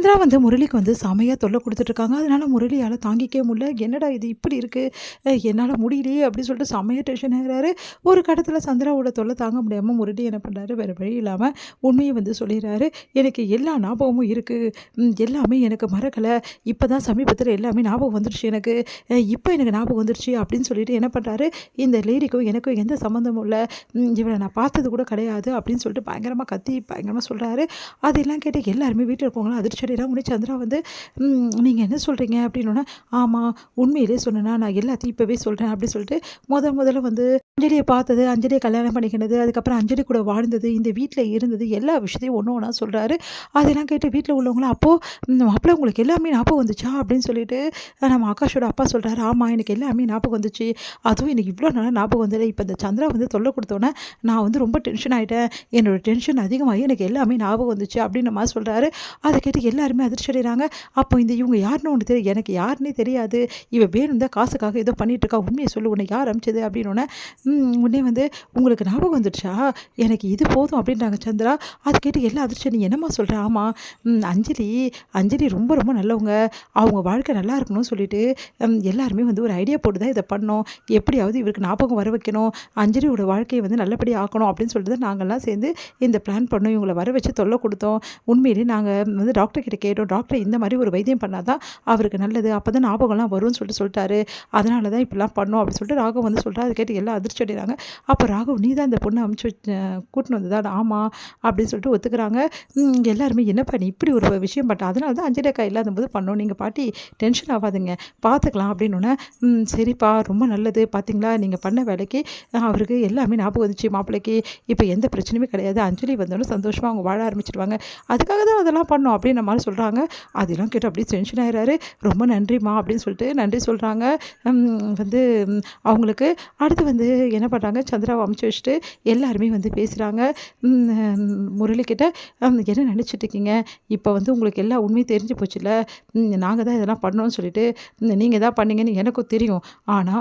சந்திரா வந்து முரளிக்கு வந்து செமையா தொல்லை குடுத்துட்டுருக்காங்க. அதனால முரளியால தாங்கிக்கவே முடியல. "என்னடா இது இப்படி இருக்கு? என்னால முடியலையே!" அப்படின்னு சொல்லிட்டு செமையா டென்ஷன் ஆகுறாரு. ஒரு கட்டத்தில சந்திராவோட தொல்லை தாங்க முடியாம முரளி என்ன பண்றாரு, வேற வழி இல்லாம உண்மைய வந்து சொல்லிர்றாரு. "எனக்கு எல்லா ஞாபகமும் இருக்கு. எல்லாமே எனக்கு மறக்கல. இப்பதான் சமீபத்தில எல்லாமே ஞாபகம் வந்துருச்சு எனக்கு. இப்ப எனக்கு ஞாபகம் வந்துருச்சு." அப்படின்னு சொல்லிட்டு என்ன பண்றாரு, "இந்த லேடிக்கும் எனக்கும் எந்த சம்மந்தமும் இல்ல. இவள நான் பார்த்தது கூட கிடையாது." அப்படின்னு சொல்லிட்டு பயங்கரமா கத்தி பயங்கரமா சொல்றாரு. அதெல்லாம் கேட்டு எல்லாருமே வீட்ல இருக்கவங்கலாம் அதிர்ச்சி அடையறாங்க. உடனே சந்திரா வந்து, "நீங்க என்ன சொல்றீங்க?" அப்படின்னோனே, "ஆமா, உண்மையிலேயே சொன்னேன்னா நான் எல்லாத்தையும் இப்பவே சொல்றேன்." அப்படி சொல்லிட்டு முதல்ல வந்து அஞ்சலிய பார்த்தது, அஞ்சலிய கல்யாணம் பண்ணிக்கினது, அதுக்கப்புறம் அஞ்சலி கூட வாழ்ந்தது, இந்த வீட்ல இருந்தது, எல்லா விஷயத்தையும் ஒண்ணு ஒண்ணா சொல்றாரு. அதெல்லாம் கேட்டு வீட்ல உள்ளவங்கலாம், "அப்போ மாப்பிள உங்களுக்கு எல்லாமே ஞாபகம் வந்துச்சா?" அப்படின்னு சொல்லிட்டு நம்ம ஆகாஷோட அப்பா சொல்றாரு. "ஆமா, எனக்கு எல்லாமே ஞாபகம் வந்துச்சு. அதுவும் எனக்கு இவ்ளோ நாளா ஞாபகம் வந்தது. இப்ப இந்த சந்திரா வந்து தொல்ல குடுத்தோனே நான் வந்து ரொம்ப டென்ஷன் ஆயிட்டேன். என்னோட டென்ஷன் அதிகமாகி எனக்கு எல்லாமே ஞாபகம் வந்துச்சு." அப்படின்ற மாரி சொல்றாரு. அத கேட்டு எல்லாருமே அதிர்ச்சி அடைறாங்க. அப்போ இவங்க யாருன்னு உனக்கு தெரியும். எனக்கு யாருன்னே தெரியாது. இவ வேணும் தான் காசுக்காக ஏதோ பண்ணிட்டு இருக்கா. உண்மைய சொல்லு. உன்ன யார் அனுப்பிச்சது? அப்படின்னோனே, உடனே வந்து உங்களுக்கு ஞாபகம் வந்துடுச்சா? எனக்கு இது போதும் அப்படின்றாங்க சந்திரா. அத கேட்டு எல்லாம் அதிர்ச்சி. நீ என்னம்மா சொல்ற? ஆமா, அஞ்சலி அஞ்சலி ரொம்ப ரொம்ப நல்லவங்க. அவங்க வாழ்க்கை நல்லா இருக்கணும்னு சொல்லிட்டு எல்லாருமே வந்து ஒரு ஐடியா போட்டு தான் இத பண்ணோம். எப்படியாவது இவருக்கு ஞாபகம் வர வைக்கணும். அஞ்சலியோட வாழ்க்கைய வந்து நல்லபடியா ஆக்கணும் அப்படின்னு சொல்லிட்டு தான் நாங்கலாம் சேர்ந்து இந்த பிளான் பண்ணோம். இவங்கள வர வச்சு தொல்ல குடுத்தோம். உண்மையிலேயே நாங்க வந்து டாக்டர் கிட்ட கேட்டோம். டாக்டர் இந்த மாரி ஒரு வைத்தியம் பண்ணா தான் அவருக்கு நல்லது. அப்பதான் ஞாபகம்லாம் வரும்னு சொல்லிட்டாரு. அதனால தான் இப்படிலாம் பண்ணோம் அப்படின்னு சொல்லிட்டு ராகவ் வந்து சொல்றாரு. அத கேட்டு எல்லாம் அதிர்ச்சி அடைறாங்க. அப்ப ராகவ் நீ தான் இந்த பொண்ண அனுப்பிச்சு கூட்டின்னு வந்ததா? ஆமா அப்படின்னு சொல்லிட்டு ஒத்துக்கிறாங்க. எல்லாருமே என்னப்பா நீ இப்படி ஒரு விஷயம் பண்ண. அதனால தான் அஞ்சலி அக்கா இல்லாதபோது பண்ணோம். நீங்க பாட்டி டென்ஷன் ஆவாதீங்க. பார்த்துக்கலாம் அப்படின்னோனே, சரிப்பா ரொம்ப நல்லது. பார்த்தீங்களா நீங்க பண்ண வேலைக்கு அவருக்கு எல்லாமே ஞாபகம் வந்துச்சு மாப்பிள்ளைக்கு. இப்ப எந்த பிரச்சனையுமே கிடையாது. அஞ்சலி வந்தோனே சந்தோஷமா அவங்க வாழ ஆரம்பிச்சுருவாங்க. அதுக்காக தான் அதெல்லாம் பண்ணோம் அப்படின்ற மாரி சொல்றாங்க. அதெல்லாம் கேட்டு அப்படியே டென்ஷன் ஆயிறாரு. ரொம்ப நன்றிம்மா அப்படின்னு சொல்லிட்டு நன்றி சொல்றாங்க. வந்து அவங்களுக்கு அடுத்து வந்து என்ன பண்றாங்க, சந்திராவ அனுப்பிச்சு வச்சுட்டு எல்லாருமே வந்து பேசுறாங்க. முரளிகிட்ட என்ன நினைச்சிட்டு இருக்கீங்க? இப்ப வந்து உங்களுக்கு எல்லா உண்மையும் தெரிஞ்சு போச்சுல்ல. நாங்க தான் இதெல்லாம் பண்ணோம்னு சொல்லிட்டு நீங்க தான் பண்ணீங்கன்னு எனக்கும் தெரியும். ஆனா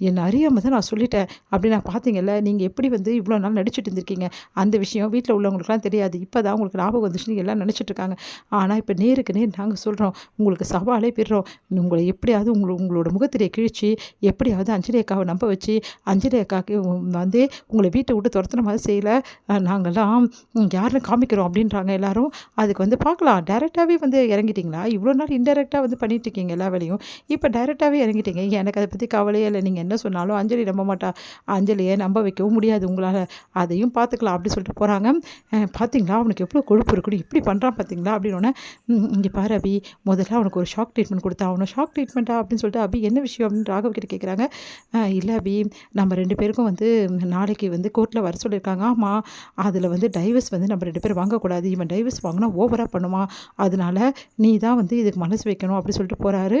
என்ன அறியாம தான் நான் சொல்லிட்டேன். அப்படி நான் பார்த்தீங்கல்ல, நீங்க எப்படி வந்து இவ்வளோ நாள் நடிச்சுட்டு இருந்திருக்கீங்க. அந்த விஷயம் வீட்ல உள்ளவங்களுக்குலாம் தெரியாது. இப்பதான் உங்களுக்கு ஞாபகம் வந்துச்சுன்னு எல்லாம் நினைச்சிட்டு இருக்காங்க. ஆனா இப்ப நேருக்கு நேர் நாங்க சொல்றோம். உங்களுக்கு சவாலே விடுறோம். உங்கள எப்படியாவது உங்களோட முகத்திரைய கிழிச்சு, எப்படியாவது அஞ்சலி அக்காவ நம்ப வச்சு, அஞ்சலி அக்காக்கு வந்து உங்கள வீட்ட விட்டு துரத்துன மாரி செய்யல. நாங்கலாம் யாருன்னு காமிக்கிறோம் அப்படின்றாங்க எல்லாரும். அதுக்கு வந்து பார்க்கலாம். டைரக்ட்டாவே வந்து இறங்கிட்டீங்களா? இவ்வளோ நாள் இன்டைரக்ட்டா வந்து பண்ணிட்டு இருக்கீங்க எல்லா வேலையும். இப்ப டைரக்ட்டாவே இறங்கிட்டீங்க. எனக்கு அத பத்தி கவலையே இல்ல. நீங்க என்ன சொன்னாலும் அஞ்சலி நம்ப மாட்டா. அஞ்சலிய நம்ப வைக்கவும் முடியாது உங்களால. அதையும் பார்த்துக்கலாம் அப்படி சொல்லிட்டு போறாங்க. பார்த்தீங்களா அவனுக்கு எவ்வளோ கொழுப்பு இருக்குன்னு இப்படி பண்றான் பார்த்தீங்களா? அப்படின்னோனே, இங்க பாரு அபி, முதல்ல அவனுக்கு ஒரு ஷாக் ட்ரீட்மெண்ட் குடுத்தா. அவன ஷாக் ட்ரீட்மெண்ட்டா அப்படின்னு சொல்லிட்டு, அபி என்ன விஷயம் அப்படின்னு ராகவ் கிட்ட கேட்குறாங்க. இல்ல அபி, நம்ம 2 பேருக்கும் வந்து நாளைக்கு வந்து கோர்ட்ல வர சொல்லியிருக்காங்க. ஆமா, அதில வந்து டைவர்ஸ் வந்து நம்ம 2 பேரும் வாங்கக்கூடாது. இவன் டைவர்ஸ் வாங்குனா ஓவரா பண்ணுவான். அதனால நீ தான் வந்து இதுக்கு மனசு வைக்கணும் அப்படி சொல்லிட்டு போறாரு.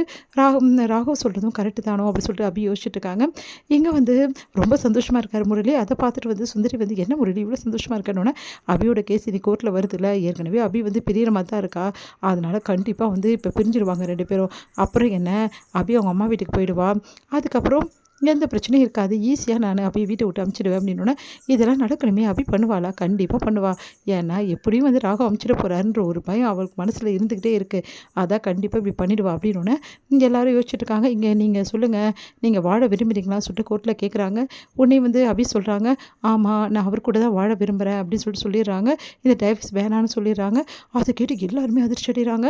ராகவ் சொல்றதும் கரெக்ட் தானோ அப்படி சொல்லிட்டு அபி யோசிச்சுட்டு இருக்காங்க. இங்க வந்து ரொம்ப சந்தோஷமா இருக்காரு முரளி. அத பார்த்துட்டு வந்து சுந்தரி வந்து, என்ன முரளி இவ்வளோ சந்தோஷமா இருக்கன்னோனே, அபியோட கேஸ் இனி கோர்ட்ல வருதுல்ல. ஏற்கனவே அபி வந்து பிரியற மாரி தான் இருக்கா. அதனால கண்டிப்பா வந்து இப்ப பிரிஞ்சிருவாங்க 2 பேரும். அப்புறம் என்ன, அபி அவங்க அம்மா வீட்டுக்கு போயிடுவா. அதுக்கப்புறம் எந்த பிரச்சனையும் இருக்காது. ஈஸியா நானு அபிய வீட்ட விட்டு அனுப்பிச்சிடுவேன் அப்படின்னோனே, இதெல்லாம் நடக்கணுமே. அபி பண்ணுவாளா? கண்டிப்பா பண்ணுவா. ஏன்னா எப்படியும் வந்து ராகவ் அனுப்பிச்சிட போறாருன்ற ஒரு பயம் அவளுக்கு மனசுல இருந்துகிட்டே இருக்கு. அதான் கண்டிப்பா இப்படி பண்ணிடுவா அப்படின்னோனே, இங்க எல்லாரும் யோசிச்சுட்டு இருக்காங்க. இங்க நீங்க சொல்லுங்க, நீங்க வாழ விரும்புறீங்களான்னு சொல்லிட்டு கோர்ட்ல கேட்குறாங்க. உடனே வந்து அபி சொல்றாங்க, ஆமா நான் அவர் கூட தான் வாழ விரும்புறேன் அப்படின்னு சொல்லிட்டு சொல்லிடுறாங்க. இந்த டைவர்ஸ் வேணான்னு சொல்லிடுறாங்க. அத கேட்டு எல்லாருமே அதிர்ச்சி அடைறாங்க.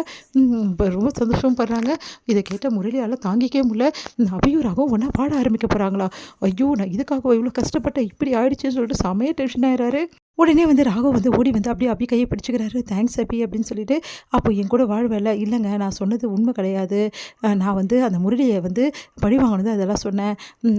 ரொம்ப சந்தோஷமும் படுறாங்க. இத கேட்ட முரளியால தாங்கிக்கவே முடியல. அபியும் ராகவும் ஒண்ணா வாழ ஆரம்பிக்க போறாங்களா? ஐயோ! நான் இதுக்காகவா இவ்ளோ கஷ்டப்பட்டேன். இப்படி ஆயிடுச்சேன்னு சொல்லிட்டு செமையா டென்ஷன் ஆயிறாரு. உடனே வந்து ராகவ் வந்து ஓடி வந்து அப்படியே அபி கைய பிடிச்சுக்கிறாரு. தேங்க்ஸ் அபி அப்படின்னு சொல்லிட்டு, அப்போ என் கூட வாழ்வேல்ல. இல்லங்க நான் சொன்னது உண்மை கிடையாது. நான் வந்து அந்த முரளிய வந்து பழி வாங்கினது அதெல்லாம் சொன்னேன்.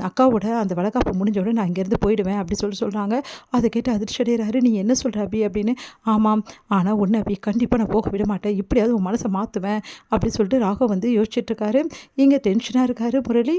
அக்காவோட அந்த வளைகாப்பு முடிஞ்ச உடனே நான் இங்கேருந்து போயிடுவேன் அப்படி சொல்றாங்க. அத கேட்டு அதிர்ச்சி அடைறாரு. நீ என்ன சொல்ற அபி அப்படின்னு. ஆமாம். ஆனா ஒண்ணு அபி, கண்டிப்பா நான் போக விட மாட்டேன். எப்படியாவது உன் மனச மாத்துவேன் அப்படின்னு சொல்லிட்டு ராகவ் வந்து யோசிச்சுட்டு இருக்காரு. இங்க டென்ஷனா இருக்காரு முரளி.